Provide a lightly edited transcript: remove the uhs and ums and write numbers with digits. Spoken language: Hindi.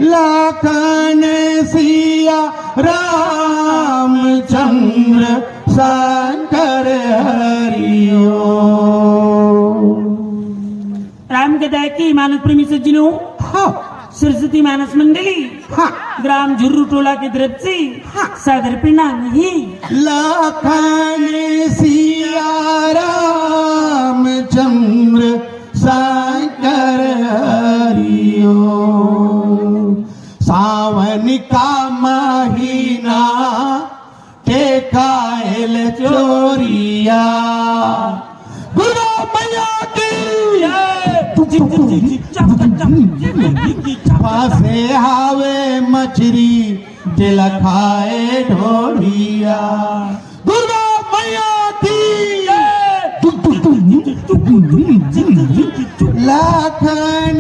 लाखन सिया रामचंद्र शंकर हरिओ। राम गदा की मानस प्रेमी सज्जनों, हाँ सरस्वती मानस मंडली, हाँ ग्राम झुर्रू टोला की तरफ से सादर प्रणाम है। लाखन सिया रामचंद्र शंकर हरिओ। सावन का महीना टेकाएल चोरिया, गुरु मैया की फांसे हावे मछरी तिल खाए ढोलिया, गुरु मैया की लाखन